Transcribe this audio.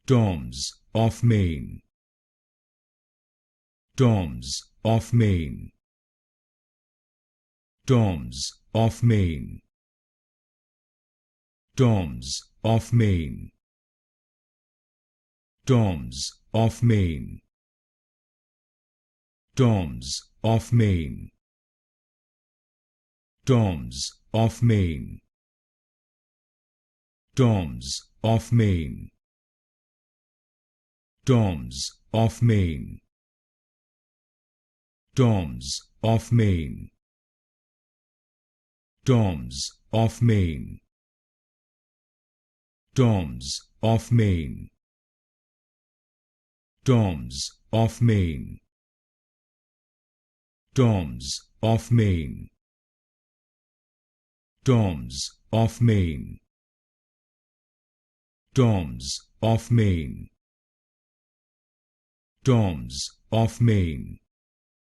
Doms of Maine. Doms of Maine. Doms of Maine. Doms of Maine. Doms of Maine. Doms of Maine. Doms of Maine. Doms of Maine. Doms of Maine. Doms of Maine. Doms of Maine. Doms of Maine. Doms of Maine. Doms of Maine. Doms of Maine. Doms of Maine. Doms of Maine.